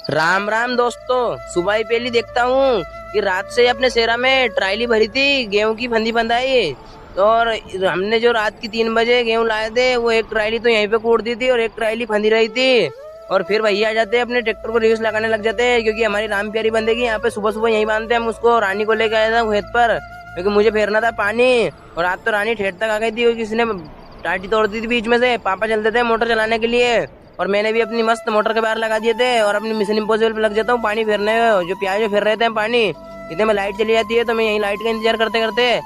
राम राम दोस्तों। सुबह ही पहली देखता हूँ कि रात से अपने सेरा में ट्रायली भरी थी गेहूं की फंदी फंदाई। और हमने जो रात की 3 बजे गेहूं लाए थे वो एक ट्रायली तो यहीं पे कूट दी थी और एक ट्रायली फंदी रही थी। और फिर भैया आ जाते अपने ट्रैक्टर को रेस लगाने लग जाते हैं, क्योंकि हमारी राम प्यारी बंदेगी यहाँ पे सुबह सुबह यहीं बांधते हैं। हम उसको रानी को लेके आया था खेत पर, क्योंकि मुझे फेरना था पानी। और आज तो रानी ठेठ तक आ गई थी क्योंकि किसी ने टाटी तोड़ दी थी बीच में से। पापा चलते थे मोटर चलाने के लिए और मैंने भी अपनी मस्त मोटर के बाहर लगा दिए थे और अपनी मिशन इम्पॉसिबल पे लग जाता हूँ पानी फेरने में। जो प्याज फेर रहे थे हम पानी, इतने में लाइट चली जाती है तो मैं यही लाइट का इंतजार करते करते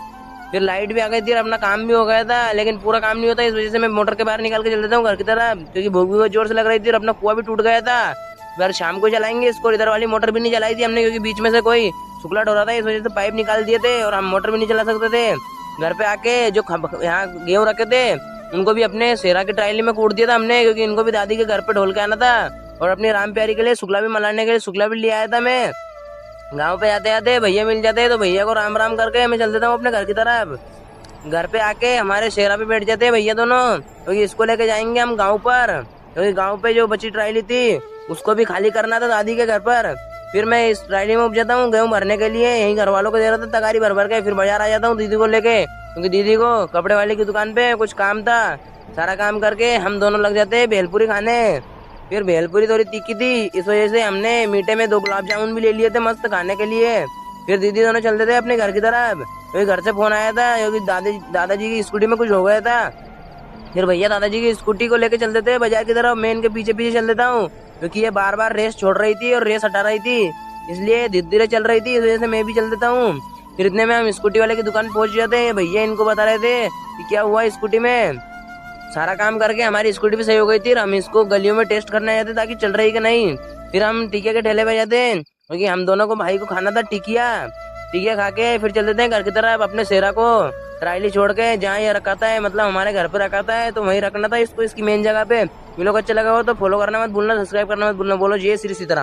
फिर लाइट भी आ गई थी और अपना काम भी हो गया था, लेकिन पूरा काम नहीं होता। इस वजह से मैं मोटर के बाहर निकाल के चल देता हूँ घर की तरफ, क्योंकि भूख भी बहुत जोर से लग रही थी और अपना कुआं भी टूट गया था। फिर शाम को जलाएंगे इसको। इधर वाली मोटर भी नहीं जलाई थी हमने, क्योंकि बीच में से कोई सुखलाट हो रहा था, इस वजह से पाइप निकाल दिए थे और हम मोटर भी नहीं चला सकते थे। घर पे आके जो यहाँ गेहूं रखे थे उनको भी अपने सेरा की ट्रायली में कूट दिया था हमने, क्योंकि इनको भी दादी के घर पे ढोल के आना था। और अपनी राम प्यारी के लिए शुक्ला भी मनाने के लिए शुक्ला भी ले आया था मैं। गांव पे आते आते भैया मिल जाते हैं तो भैया को राम राम करके मैं चल देता हूँ अपने घर की तरफ। घर पे आके हमारे शेरा पे बैठ जाते हैं भैया दोनों, क्योंकि इसको लेके जाएंगे हम गांव पर, क्योंकि गांव पे जो बची ट्रायली थी उसको भी खाली करना था दादी के घर पर। फिर मैं इस ट्रायली में उठ जाता हूँ गेहूं भरने के लिए, यहीं घर वालों को दे रहा था तगारी भर भर के। फिर बाजार आ जाता हूँ दीदी को लेके, क्योंकि दीदी को कपड़े वाले की दुकान पे कुछ काम था। सारा काम करके हम दोनों लग जाते हैं भेलपुरी खाने। फिर भेलपुरी थोड़ी तीखी थी, इस वजह से हमने मीठे में 2 गुलाब जामुन भी ले लिए थे मस्त खाने के लिए। फिर दीदी दोनों चलते थे अपने घर की तरफ, क्योंकि घर से फोन आया था क्योंकि दादाजी की स्कूटी में कुछ हो गया था। फिर भैया दादाजी की स्कूटी को लेके चल देते हैं बाजार की तरफ, मैं इनके पीछे पीछे चल देता हूँ, क्योंकि ये बार बार रेस छोड़ रही थी और रेस हटा रही थी, इसलिए धीरे धीरे चल रही थी, इस वजह से मैं भी चल देता हूँ। फिर इतने में हम स्कूटी वाले की दुकान पहुंच जाते हैं। भैया इनको बता रहे थे कि क्या हुआ स्कूटी में। सारा काम करके हमारी स्कूटी भी सही हो गई थी और हम इसको गलियों में टेस्ट करने जाते ताकि चल रही कि नहीं। फिर हम टिकिया के ठेले पे जाते हैं, क्योंकि हम दोनों को भाई को खाना था टिकिया। टिकिया खा के फिर चल देते हैं घर की तरफ अपने सेरा को ट्रायली छोड़ के जहाँ ये रखा है, मतलब हमारे घर पे रखा है तो वहीं रखना था इसको, इसकी मेन जगह पे। वीडियो को अच्छा लगा हो तो फॉलो करना मत भूलना, सब्सक्राइब करना मत भूलना। बोलो जय श्री सीताराम।